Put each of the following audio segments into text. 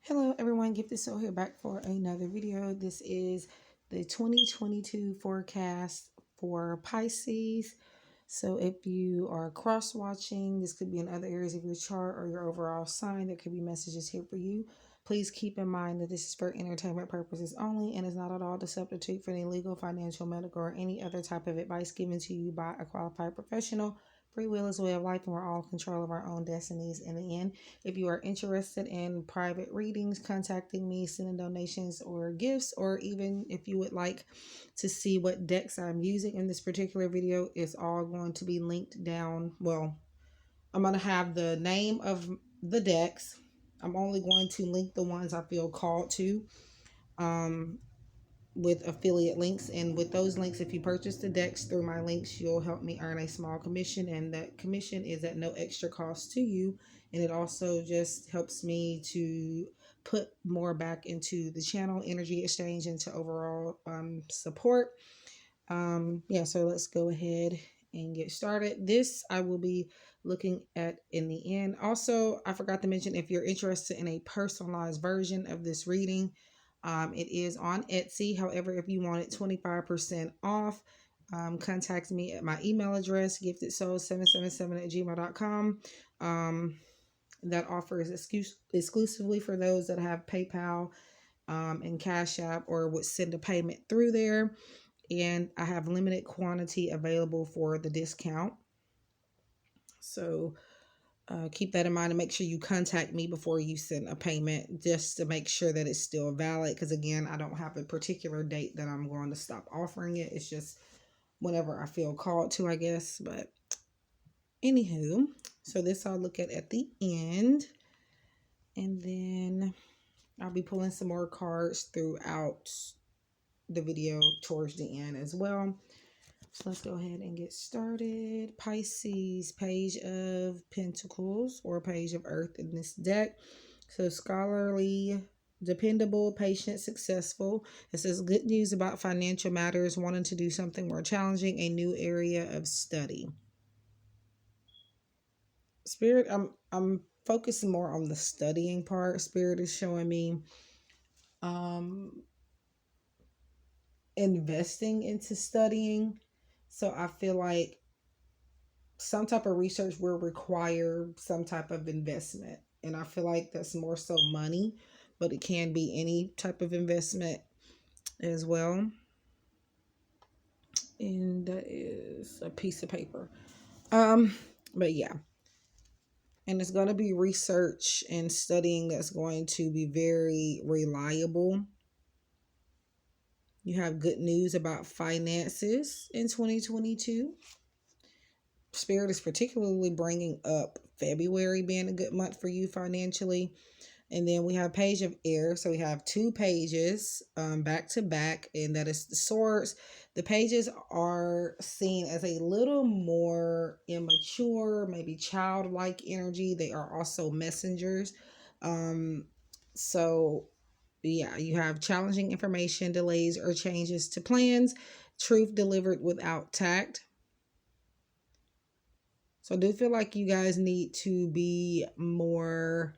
Hello everyone, GiftedSoul here back for another video. This is the 2022 forecast for Pisces. So if you are cross-watching, this could be in other areas of your chart or your overall sign. There could be messages here for you. Please keep in mind that this is for entertainment purposes only and is not at all the substitute for any legal, financial, medical, or any other type of advice given to you by a qualified professional. Free will is a way of life and we're all in control of our own destinies in the end. If you are interested in private readings, contacting me, sending donations or gifts, or even if you would like to see what decks I'm using in this particular video, it's all going to be linked down. Well, I'm going to have the name of the decks. I'm only going to link the ones I feel called to with affiliate links, and with those links, if you purchase the decks through my links, you'll help me earn a small commission, and that commission is at no extra cost to you, and it also just helps me to put more back into the channel, energy exchange, into overall support. Yeah, so let's go ahead and get started. This I will be looking at in the end. Also, I forgot to mention, if you're interested in a personalized version of this reading, it is on Etsy. However, if you want it 25% off, contact me at my email address, giftedsoul777@gmail.com. That offer is exclusively for those that have PayPal and Cash App or would send a payment through there. And I have limited quantity available for the discount. So keep that in mind and make sure you contact me before you send a payment, just to make sure that it's still valid. Because again, I don't have a particular date that I'm going to stop offering it. It's just whenever I feel called to, I guess. But anywho, so this I'll look at the end. And then I'll be pulling some more cards throughout the video towards the end as well. So let's go ahead and get started. Pisces, Page of Pentacles or Page of Earth in this deck. So scholarly, dependable, patient, successful. It says good news about financial matters, wanting to do something more challenging, a new area of study. Spirit, I'm focusing more on the studying part. Spirit is showing me investing into studying. So I feel like some type of research will require some type of investment. And I feel like that's more so money, but it can be any type of investment as well. And that is a piece of paper. But yeah. And it's going to be research and studying that's going to be very reliable. You have good news about finances in 2022. Spirit is particularly bringing up February being a good month for you financially. And then we have Page of Air. So we have two pages back to back, and that is the Swords. The pages are seen as a little more immature, maybe childlike energy. They are also messengers. So yeah, you have challenging information, delays or changes to plans, truth delivered without tact. So I do feel like you guys need to be more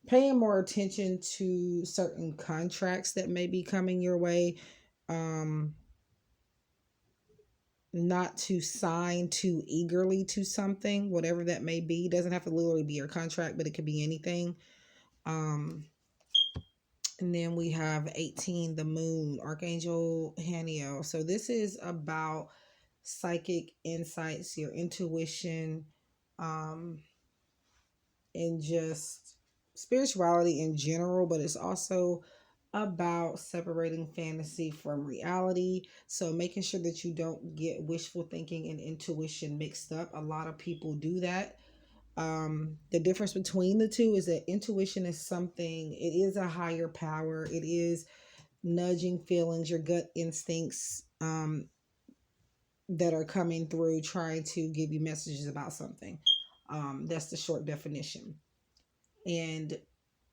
paying more attention to certain contracts that may be coming your way. Not to sign too eagerly to something, whatever that may be. It doesn't have to literally be your contract, but it could be anything. And then we have 18, the Moon, Archangel Hanio. So this is about psychic insights, your intuition, and just spirituality in general, but it's also about separating fantasy from reality. So making sure that you don't get wishful thinking and intuition mixed up. A lot of people do that. The difference between the two is that intuition is something, it is a higher power. It is nudging feelings, your gut instincts that are coming through trying to give you messages about something. That's the short definition. And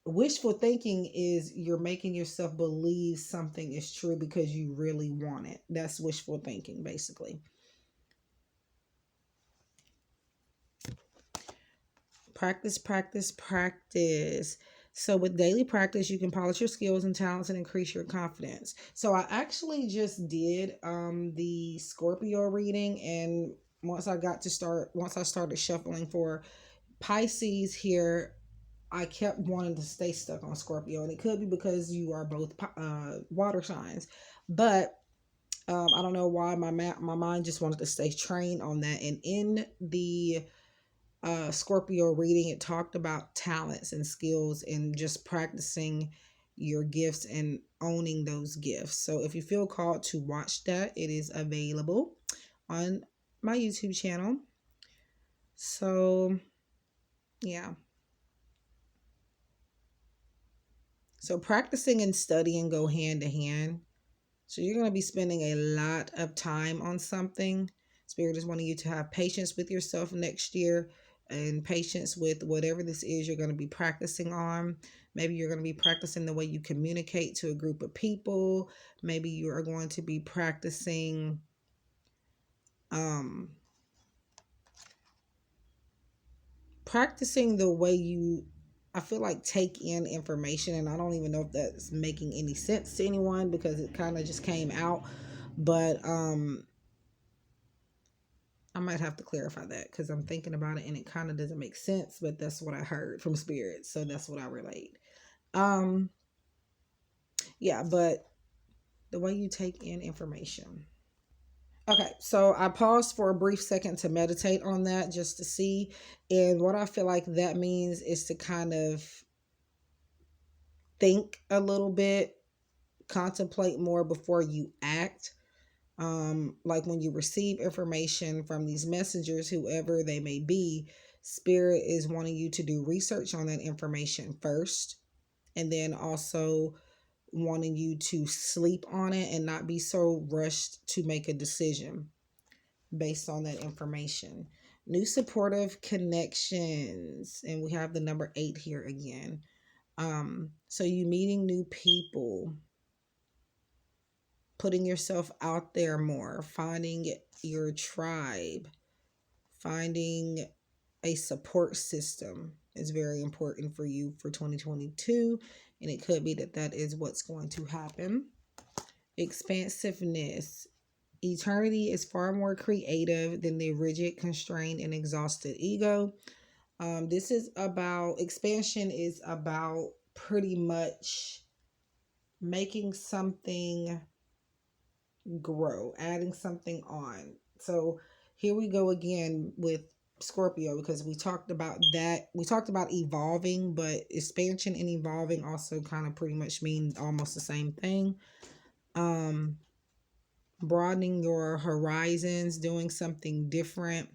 wishful thinking is you're making yourself believe something is true because you really want it. That's wishful thinking, basically. practice, practice, practice. So with daily practice, you can polish your skills and talents and increase your confidence. So I actually just did the Scorpio reading, and once I started shuffling for Pisces here, I kept wanting to stay stuck on Scorpio, and it could be because you are both water signs, but I don't know why my mind just wanted to stay trained on that. And in the Scorpio reading, it talked about talents and skills and just practicing your gifts and owning those gifts. So if you feel called to watch that, it is available on my YouTube channel. So yeah. So practicing and studying go hand to hand. So you're going to be spending a lot of time on something. Spirit is wanting you to have patience with yourself next year and patience with whatever this is you're going to be practicing on. Maybe you're going to be practicing the way you communicate to a group of people. Maybe you are going to be practicing the way you, I feel like, take in information. And I don't even know if that's making any sense to anyone because it kind of just came out. But I might have to clarify that because I'm thinking about it and it kind of doesn't make sense, but that's what I heard from spirit. So that's what I relate. Yeah, but the way you take in information. Okay, so I paused for a brief second to meditate on that just to see. And what I feel like that means is to kind of think a little bit, contemplate more before you act. Like when you receive information from these messengers, whoever they may be, spirit is wanting you to do research on that information first, and then also wanting you to sleep on it and not be so rushed to make a decision based on that information. New supportive connections, and we have the number 8 here again. So you meeting new people, putting yourself out there more, finding your tribe, finding a support system is very important for you for 2022. And it could be that that is what's going to happen. Expansiveness. Eternity is far more creative than the rigid, constrained, and exhausted ego. This is about, expansion is about pretty much making something grow, adding something on. So here we go again with Scorpio, because we talked about that. We talked about evolving, but expansion and evolving also kind of pretty much mean almost the same thing. Broadening your horizons, doing something different.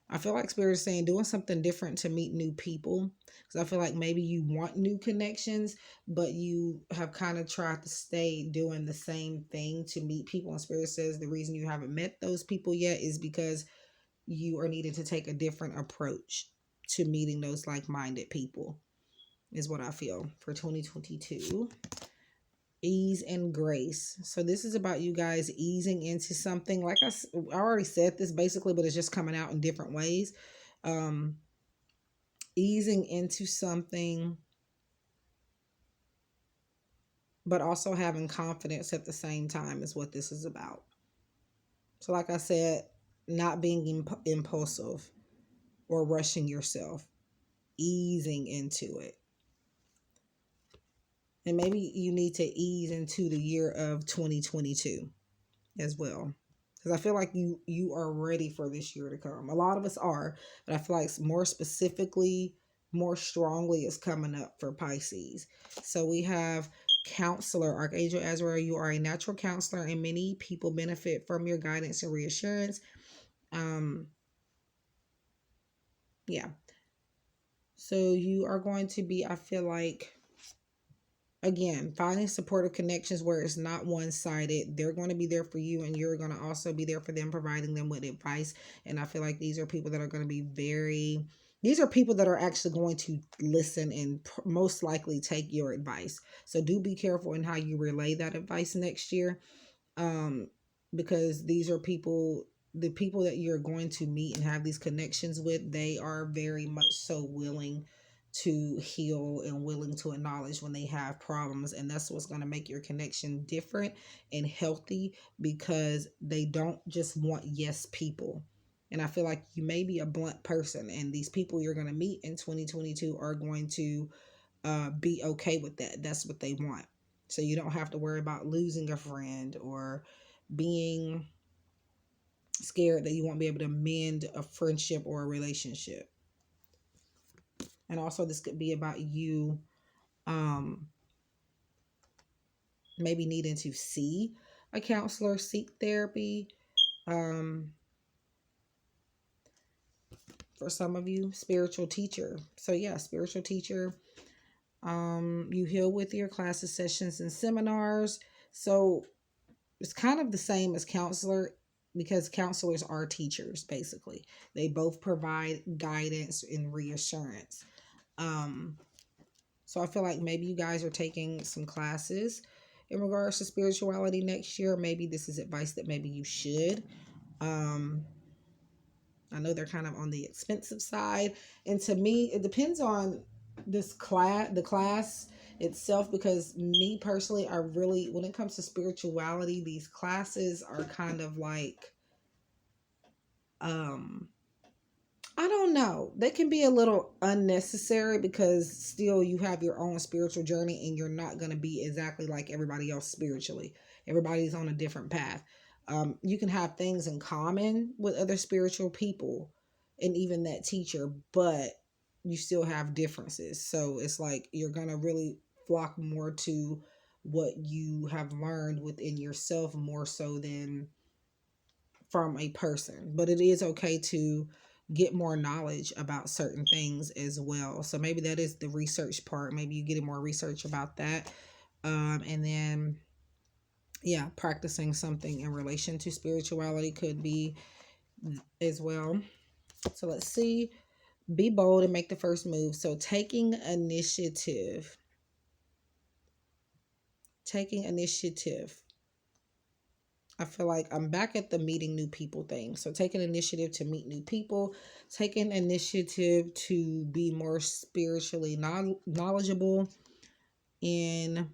I feel like Spirit is saying doing something different to meet new people. Because I feel like maybe you want new connections, but you have kind of tried to stay doing the same thing to meet people. And Spirit says the reason you haven't met those people yet is because you are needing to take a different approach to meeting those like-minded people, is what I feel for 2022. Ease and grace. So this is about you guys easing into something. Like I already said this basically, but it's just coming out in different ways. Easing into something, but also having confidence at the same time is what this is about. So like I said, not being impulsive or rushing yourself, easing into it. And maybe you need to ease into the year of 2022 as well. Because I feel like you are ready for this year to come. A lot of us are, but I feel like more specifically, more strongly is coming up for Pisces. So we have counselor, Archangel Azrael. You are a natural counselor, and many people benefit from your guidance and reassurance. Yeah. So you are going to be, I feel like, again, finding supportive connections where it's not one-sided. They're going to be there for you, and you're going to also be there for them, providing them with advice. And I feel like these are people that are going to be these are people that are actually going to listen and most likely take your advice. So do be careful in how you relay that advice next year, because these are people the people that you're going to meet and have these connections with, they are very much so willing to heal and willing to acknowledge when they have problems. And that's what's going to make your connection different and healthy, because they don't just want yes people. And I feel like you may be a blunt person, and these people you're going to meet in 2022 are going to be okay with that. That's what they want. So you don't have to worry about losing a friend or being scared that you won't be able to mend a friendship or a relationship. And also this could be about you maybe needing to see a counselor, seek therapy. For some of you, spiritual teacher. So yeah, spiritual teacher. You heal with your classes, sessions, and seminars. So it's kind of the same as counselor, because counselors are teachers, basically. They both provide guidance and reassurance. So I feel like maybe you guys are taking some classes in regards to spirituality next year. Maybe this is advice that maybe you should. I know they're kind of on the expensive side. And to me, it depends on the class itself, because me personally, I really, when it comes to spirituality, these classes are kind of like, I don't know. They can be a little unnecessary, because still you have your own spiritual journey and you're not going to be exactly like everybody else spiritually. Everybody's on a different path. You can have things in common with other spiritual people and even that teacher, but you still have differences. So it's like you're going to really flock more to what you have learned within yourself, more so than from a person. But it is okay to get more knowledge about certain things as well. So maybe that is the research part. Maybe you get more research about that. And then, yeah, practicing something in relation to spirituality could be as well. So let's see. Be bold and make the first move. So taking initiative. Taking initiative. I feel like I'm back at the meeting new people thing. So taking initiative to meet new people, taking initiative to be more spiritually knowledgeable. And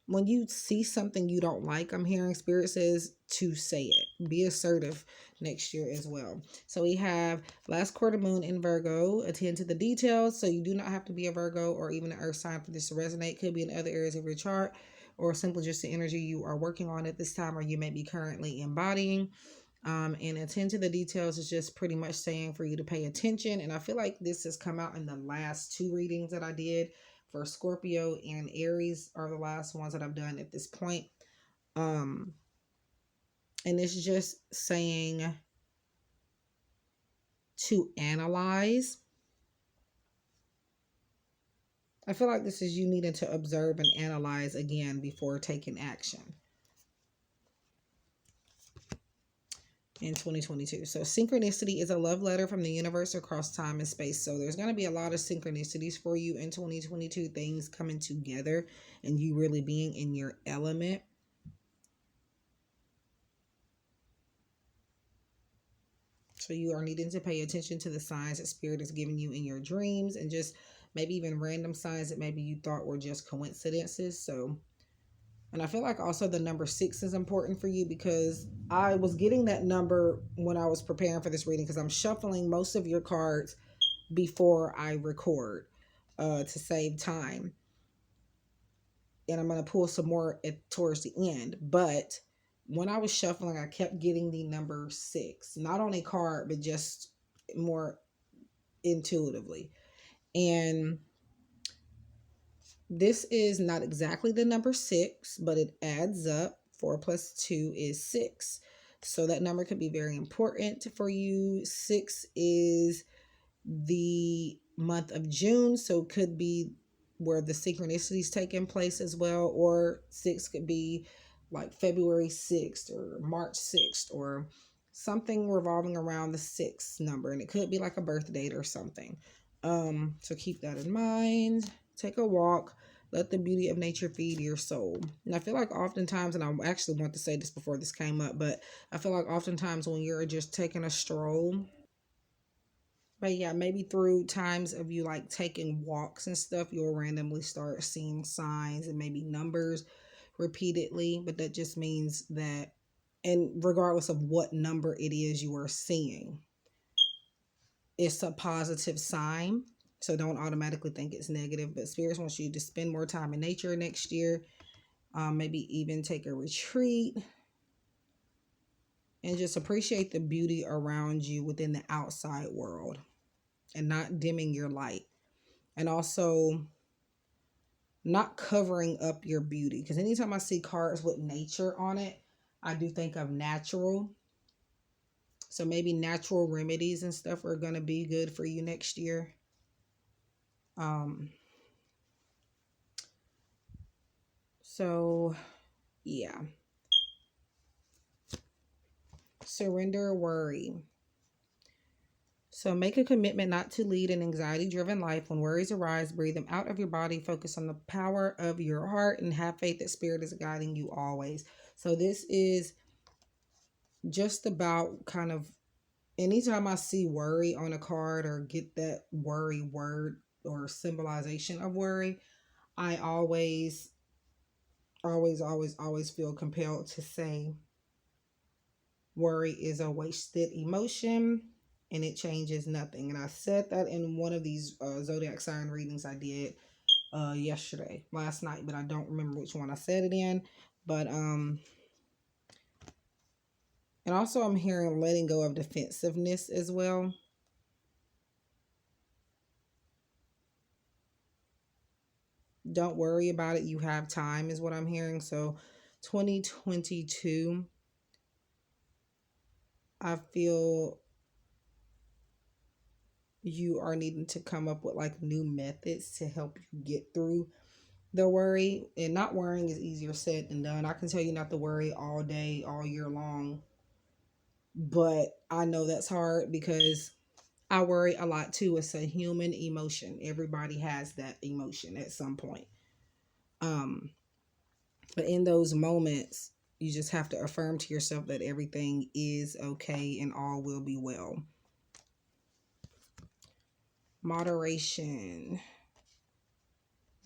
when you see something you don't like, I'm hearing Spirit says to say it. Be assertive next year as well. So we have last quarter moon in Virgo. Attend to the details. So you do not have to be a Virgo or even an earth sign for this to resonate. Could be in other areas of your chart, or simply just the energy you are working on at this time, or you may be currently embodying. And attend to the details is just pretty much saying for you to pay attention. And I feel like this has come out in the last two readings that I did. For Scorpio and Aries are the last ones that I've done at this point. And it's just saying to analyze. I feel like this is you needing to observe and analyze again before taking action in 2022. So synchronicity is a love letter from the universe across time and space. So there's going to be a lot of synchronicities for you in 2022, things coming together and you really being in your element. So you are needing to pay attention to the signs that Spirit is giving you in your dreams, and just maybe even random signs that maybe you thought were just coincidences. So, and I feel like also the number 6 is important for you, because I was getting that number when I was preparing for this reading, because I'm shuffling most of your cards before I record to save time. And I'm going to pull some more towards the end. But when I was shuffling, I kept getting the number 6, not on a card, but just more intuitively. And this is not exactly the number 6, but it adds up. 4 plus 2 is 6. So that number could be very important for you. 6 is the month of June, so it could be where the synchronicities taking place as well, or 6 could be like February 6th or March 6th, or something revolving around the 6 number, and it could be like a birth date or something. So keep that in mind. Take a walk, Let the beauty of nature feed your soul. And I feel like oftentimes, and I actually want to say this before this came up, but I feel like oftentimes when you're just taking a stroll, but yeah, maybe through times of you like taking walks and stuff, you'll randomly start seeing signs and maybe numbers repeatedly. But that just means that, and regardless of what number it is you are seeing, it's a positive sign. So don't automatically think it's negative. But spirits wants you to spend more time in nature next year. Maybe even take a retreat and just appreciate the beauty around you within the outside world and not dimming your light. And also not covering up your beauty. Because anytime I see cards with nature on it, I do think of natural. So maybe natural remedies and stuff are going to be good for you next year. So yeah. Surrender worry. So make a commitment not to lead an anxiety-driven life. When worries arise, breathe them out of your body. Focus on the power of your heart and have faith that spirit is guiding you always. So this is just about kind of anytime I see worry on a card or get that worry word or symbolization of worry, I always feel compelled to say worry is a wasted emotion and it changes nothing. And I said that in one of these zodiac sign readings I did last night, but I don't remember which one I said it in. But and also I'm hearing letting go of defensiveness as well. Don't worry about it. You have time is what I'm hearing. So 2022, I feel you are needing to come up with like new methods to help you get through the worry. And not worrying is easier said than done. I can tell you not to worry all day, all year long. But I know that's hard because I worry a lot too. It's a human emotion. Everybody has that emotion at some point. But in those moments, you just have to affirm to yourself that everything is okay and all will be well. Moderation.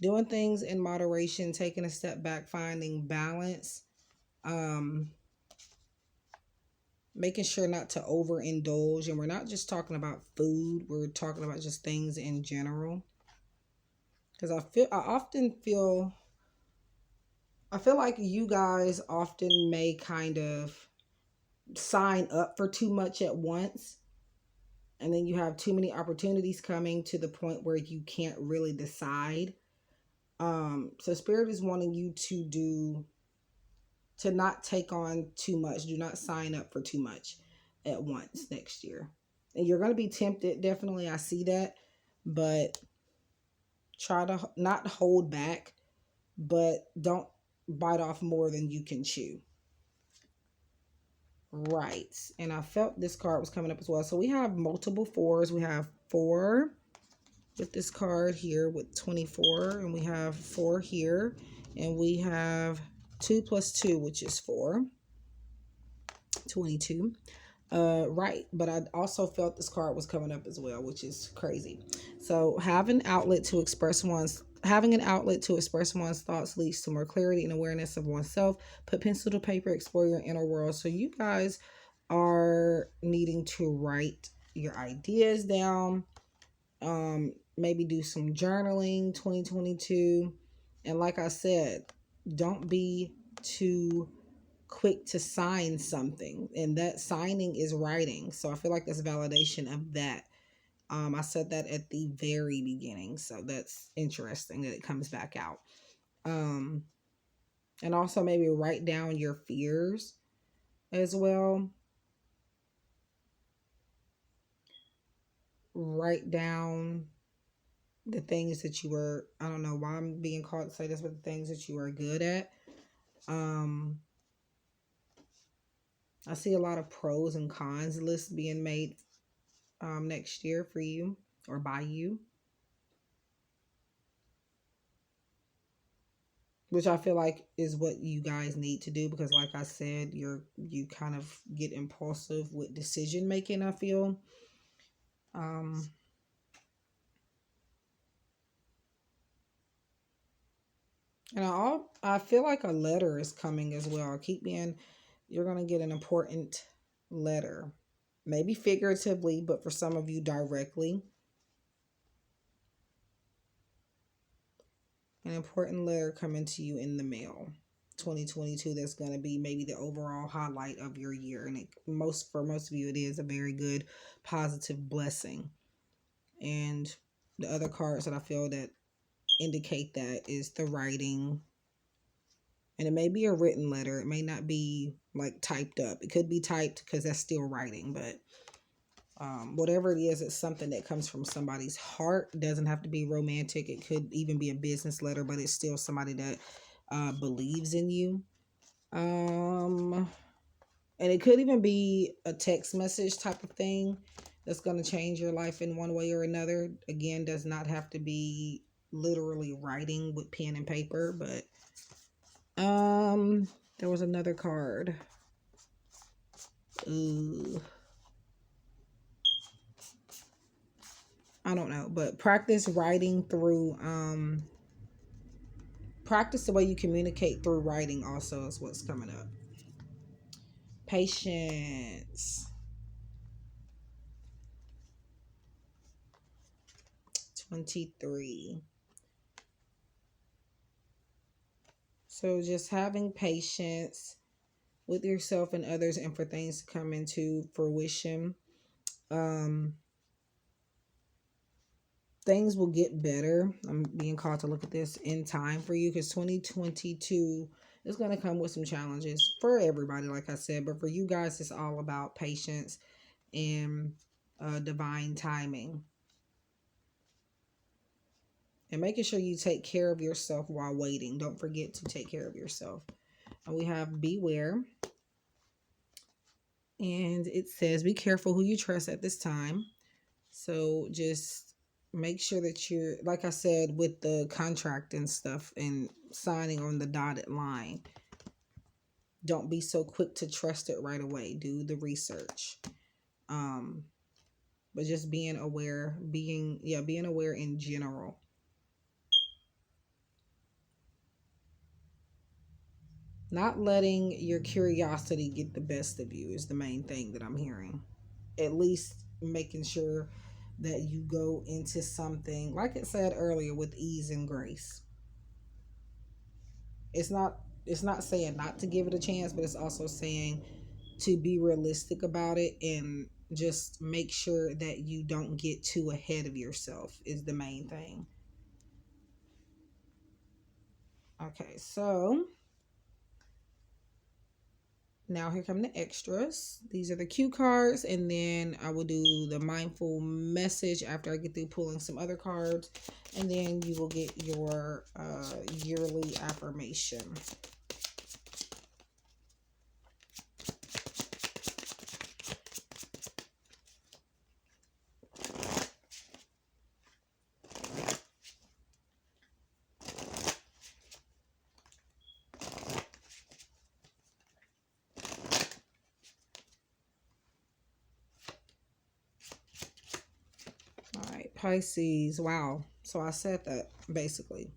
Doing things in moderation, taking a step back, finding balance. Making sure not to overindulge. And we're not just talking about food. We're talking about just things in general. Because I feel like you guys often may kind of sign up for too much at once. And then you have too many opportunities coming to the point where you can't really decide. So Spirit is wanting you to not take on too much. Do not sign up for too much at once next year. And you're going to be tempted. Definitely, I see that. But try to not hold back, but don't bite off more than you can chew. Right. And I felt this card was coming up as well. So we have multiple fours. We have 4 with this card here with 24. And we have 4 here. And we have 2 plus 2, which is 4. 22. Right. But I also felt this card was coming up as well, which is crazy. So having an outlet to express one's thoughts leads to more clarity and awareness of oneself. Put pencil to paper, explore your inner world. So you guys are needing to write your ideas down. Maybe do some journaling 2022. And like I said, don't be too quick to sign something, and that signing is writing. So I feel like that's validation of that. I said that at the very beginning, so that's interesting that it comes back out. And also maybe write down your fears as well. Write down the things that you were, I don't know why I'm being called to say this, but the things that you are good at. I see a lot of pros and cons lists being made next year for you or by you. which I feel like is what you guys need to do, because like I said, you kind of get impulsive with decision making, I feel. And I feel like a letter is coming as well. You're going to get an important letter. Maybe figuratively, but for some of you directly. An important letter coming to you in the mail. 2022, that's going to be maybe the overall highlight of your year. And for most of you, it is a very good, positive blessing. And the other cards that I feel that indicate that is the writing. And it may be a written letter. It may not be like typed up. It could be typed because that's still writing. But whatever it is, it's something that comes from somebody's heart. It doesn't have to be romantic. It could even be a business letter, but it's still somebody that believes in you. And it could even be a text message type of thing that's going to change your life in one way or another. Again, does not have to be literally writing with pen and paper, but there was another card. Ooh. I don't know, but practice writing through, practice the way you communicate through writing also is what's coming up. Patience. 23. So just having patience with yourself and others and for things to come into fruition. Things will get better. I'm being called to look at this in time for you, because 2022 is going to come with some challenges for everybody, like I said. But for you guys, it's all about patience and divine timing. And making sure you take care of yourself while waiting. Don't forget to take care of yourself. And we have beware. And it says, be careful who you trust at this time. So just make sure that you're, like I said, with the contract and stuff and signing on the dotted line, don't be so quick to trust it right away. Do the research. But just being aware, being aware in general. Not letting your curiosity get the best of you is the main thing that I'm hearing. At least making sure that you go into something, like it said earlier, with ease and grace. It's not saying not to give it a chance, but it's also saying to be realistic about it and just make sure that you don't get too ahead of yourself is the main thing. Okay, so now here come the extras. These are the cue cards, and then I will do the mindful message after I get through pulling some other cards, and then you will get your yearly affirmation. Pisces. Wow. So I said that basically.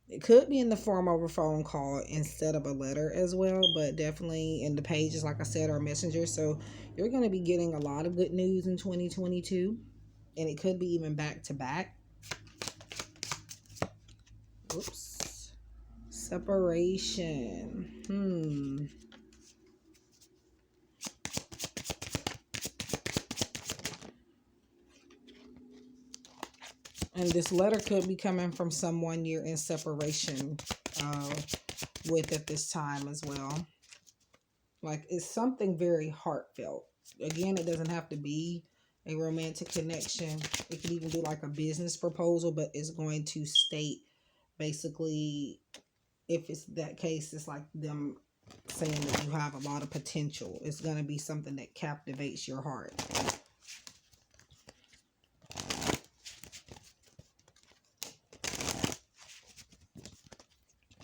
It could be in the form of a phone call instead of a letter as well, but definitely in the pages, like I said, are messengers. So you're going to be getting a lot of good news in 2022, and it could be even back to back. Oops. Separation. And this letter could be coming from someone you're in separation with at this time as well. Like, it's something very heartfelt. Again, it doesn't have to be a romantic connection. It could even be like a business proposal, but it's going to state basically, if it's that case, it's like them saying that you have a lot of potential. It's going to be something that captivates your heart.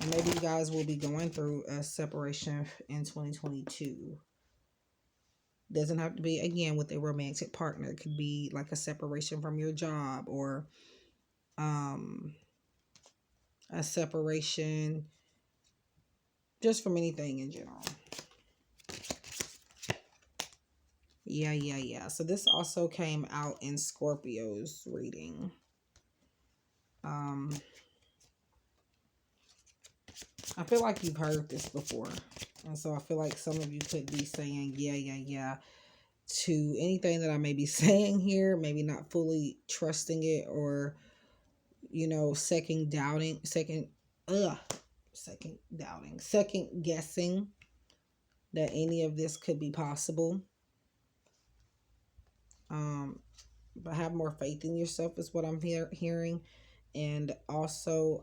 And maybe you guys will be going through a separation in 2022. Doesn't have to be, again, with a romantic partner. It could be like a separation from your job, or a separation just from anything in general. Yeah. So this also came out in Scorpio's reading. I feel like you've heard this before. And so I feel like some of you could be saying, yeah, to anything that I may be saying here, maybe not fully trusting it, or, second guessing that any of this could be possible. But have more faith in yourself is what I'm hearing. And also,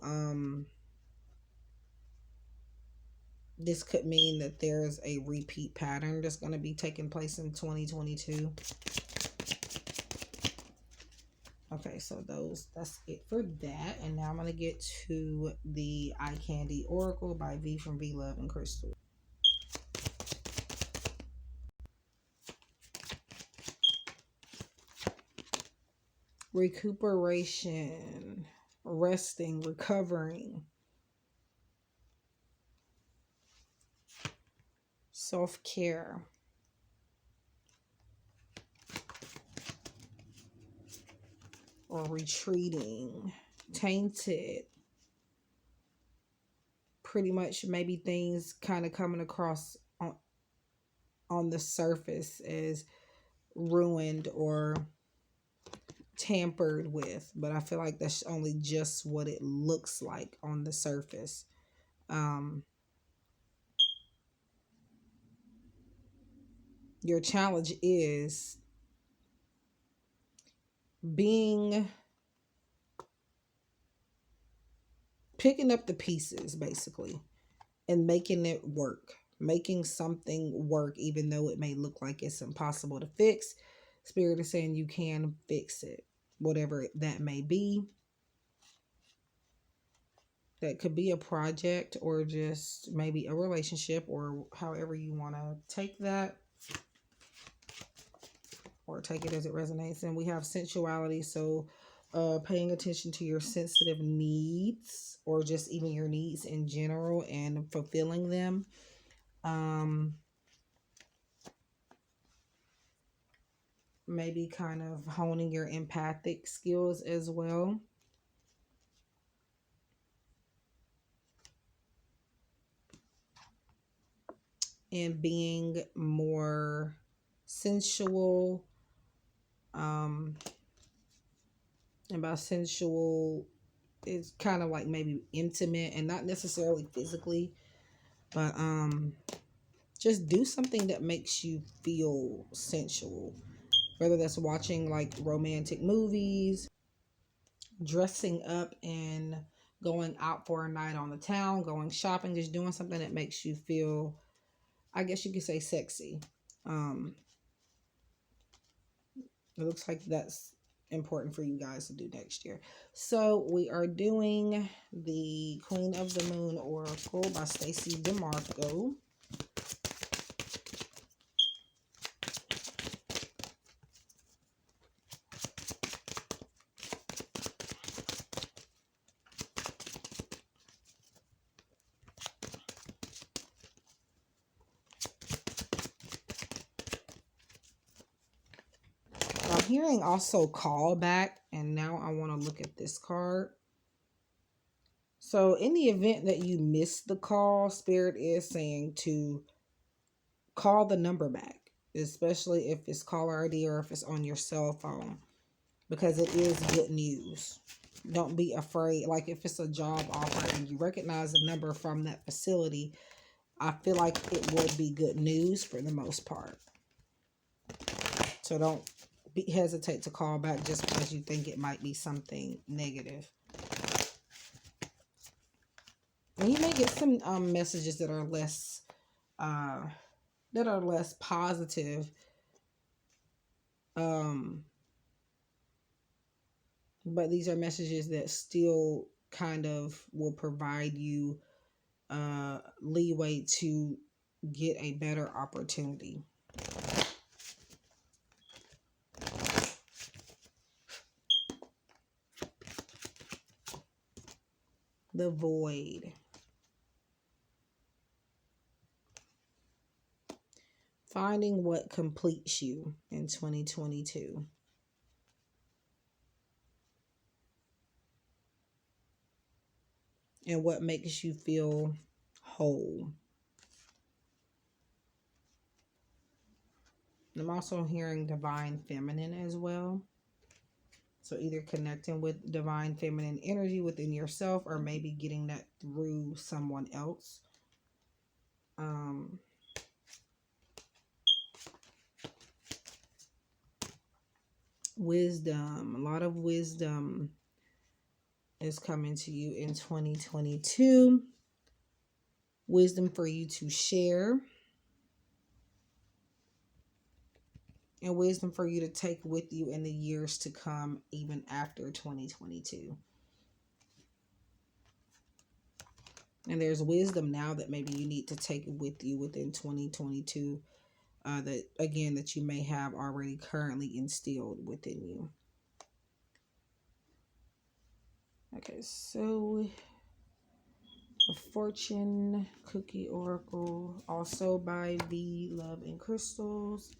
this could mean that there's a repeat pattern that's going to be taking place in 2022. Okay, so that's it for that. And now I'm going to get to the Eye Candy Oracle by V from V Love and Crystal. Recuperation, resting, recovering, self-care, or retreating, tainted. Pretty much maybe things kind of coming across on the surface as ruined or tampered with, but I feel like that's only just what it looks like on the surface. Your challenge is picking up the pieces, basically, and making it work, making something work, even though it may look like it's impossible to fix. Spirit is saying you can fix it, whatever that may be. That could be a project, or just maybe a relationship, or however you want to take that, or take it as it resonates. And we have sensuality, so paying attention to your sensitive needs, or just even your needs in general, and fulfilling them. Maybe kind of honing your empathic skills as well. And being more sensual. And by sensual, it's kind of like maybe intimate, and not necessarily physically, but just do something that makes you feel sensual. Whether that's watching like romantic movies, dressing up and going out for a night on the town, going shopping, just doing something that makes you feel, I guess you could say, sexy. It looks like that's important for you guys to do next year. So we are doing the Queen of the Moon Oracle by Stacey Demarco. I'm hearing also call back, and now I want to look at this card. So in the event that you missed the call, Spirit is saying to call the number back, especially if it's caller ID or if it's on your cell phone, because it is good news. Don't be afraid. Like if it's a job offer and you recognize the number from that facility, I feel like it will be good news for the most part. So don't hesitate to call back just because you think it might be something negative. And you may get some messages that are less positive. But these are messages that still kind of will provide you leeway to get a better opportunity. The void. Finding what completes you in 2022. And what makes you feel whole. I'm also hearing divine feminine as well. So either connecting with divine feminine energy within yourself, or maybe getting that through someone else. Wisdom. A lot of wisdom is coming to you in 2022. Wisdom for you to share. And wisdom for you to take with you in the years to come, even after 2022. And there's wisdom now that maybe you need to take with you within 2022. That you may have already currently instilled within you. Okay, so the Fortune Cookie Oracle, also by V Love and Crystals.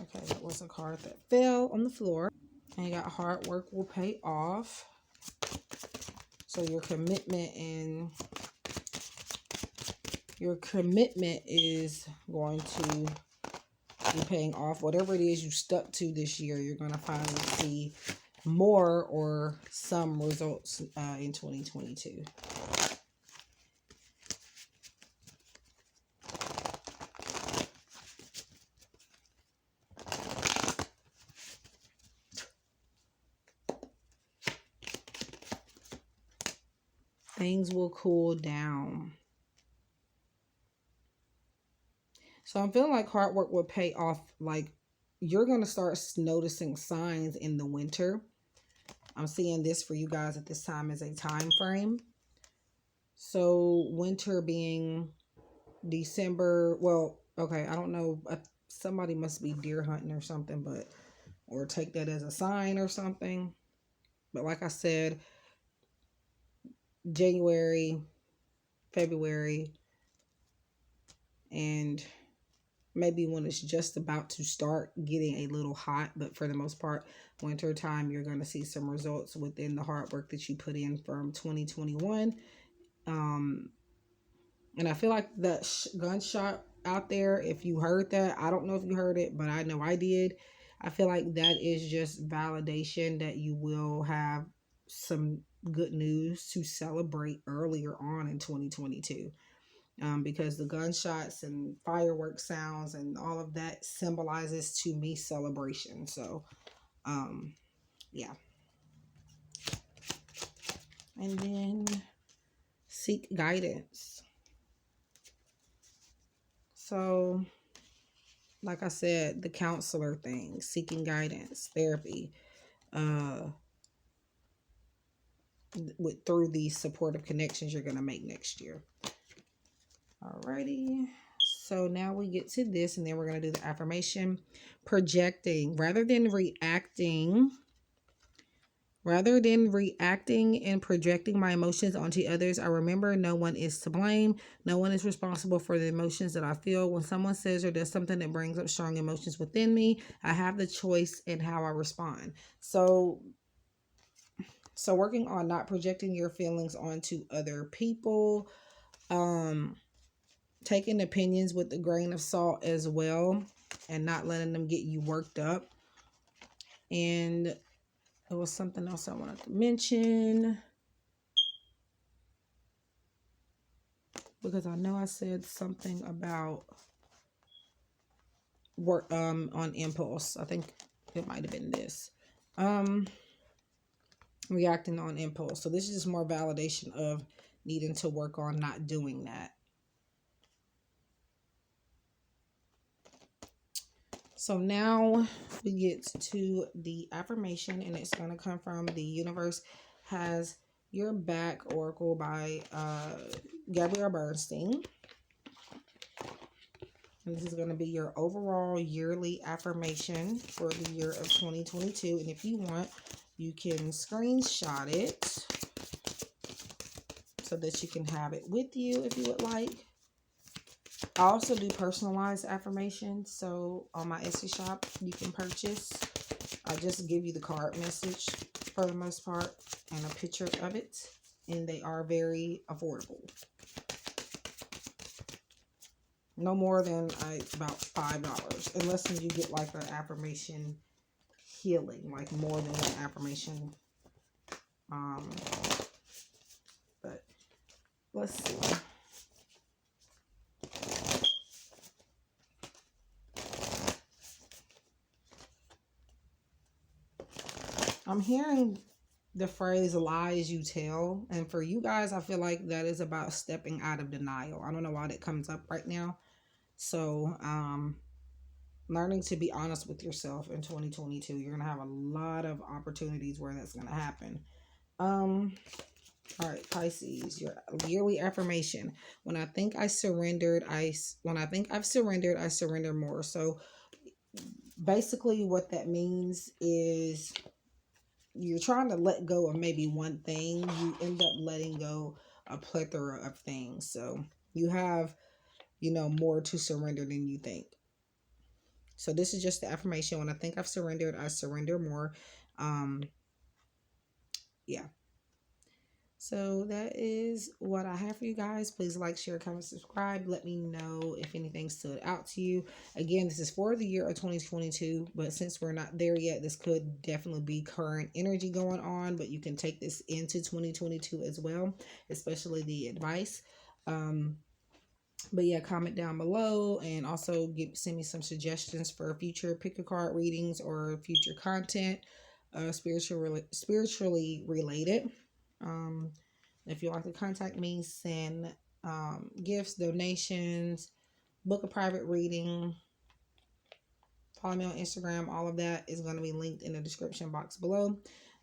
Okay, that was a card that fell on the floor. And you got hard work will pay off. So your commitment is going to be paying off. Whatever it is you stuck to this year, you're going to finally see more or some results in 2022. Things will cool down. So I'm feeling like hard work will pay off. Like you're going to start noticing signs in the winter. I'm seeing this for you guys at this time as a time frame. So winter being December. Well, okay, I don't know. Somebody must be deer hunting or something, or take that as a sign or something. But like I said, January, February, and maybe when it's just about to start getting a little hot, but for the most part, winter time, you're going to see some results within the hard work that you put in from 2021. And I feel like that gunshot out there, if you heard that, I don't know if you heard it, but I know I did. I feel like that is just validation that you will have some good news to celebrate earlier on in 2022. Because the gunshots and fireworks sounds and all of that symbolizes to me celebration. So, yeah. And then seek guidance. So, like I said, the counselor thing, seeking guidance, therapy, through these supportive connections you're going to make next year. Alrighty. So now we get to this, and then we're going to do the affirmation. Projecting. Rather than reacting and projecting my emotions onto others, I remember no one is to blame. No one is responsible for the emotions that I feel. When someone says or does something that brings up strong emotions within me, I have the choice in how I respond. So working on not projecting your feelings onto other people, taking opinions with a grain of salt as well, and not letting them get you worked up. And there was something else I wanted to mention, because I know I said something about work on impulse. I think it might have been this. Reacting on impulse. So this is just more validation of needing to work on not doing that. So now we get to the affirmation, and it's going to come from The Universe Has Your Back Oracle by Gabrielle Bernstein. And this is going to be your overall yearly affirmation for the year of 2022. And if you want, you can screenshot it so that you can have it with you if you would like. I also do personalized affirmations, so on my Etsy shop you can purchase. I just give you the card message for the most part and a picture of it, and they are very affordable. No more than about $5, unless you get like an affirmation healing, like more than one affirmation. But let's see. I'm hearing the phrase lies you tell. And for you guys, I feel like that is about stepping out of denial. I don't know why that comes up right now. So, learning to be honest with yourself in 2022. You're going to have a lot of opportunities where that's going to happen. All right, Pisces, your yearly affirmation. When I think I've surrendered, I surrender more. So basically what that means is you're trying to let go of maybe one thing, you end up letting go a plethora of things. So you have, more to surrender than you think. So this is just the affirmation. When I think I've surrendered, I surrender more. Yeah. So that is what I have for you guys. Please like, share, comment, subscribe. Let me know if anything stood out to you. Again, this is for the year of 2022, but since we're not there yet, this could definitely be current energy going on, but you can take this into 2022 as well, especially the advice. But yeah, comment down below, and also send me some suggestions for future pick a card readings or future content, spiritually related. If you'd like to contact me, send gifts, donations, book a private reading, follow me on Instagram. All of that is going to be linked in the description box below.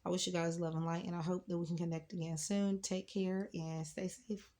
I wish you guys love and light, and I hope that we can connect again soon. Take care and stay safe.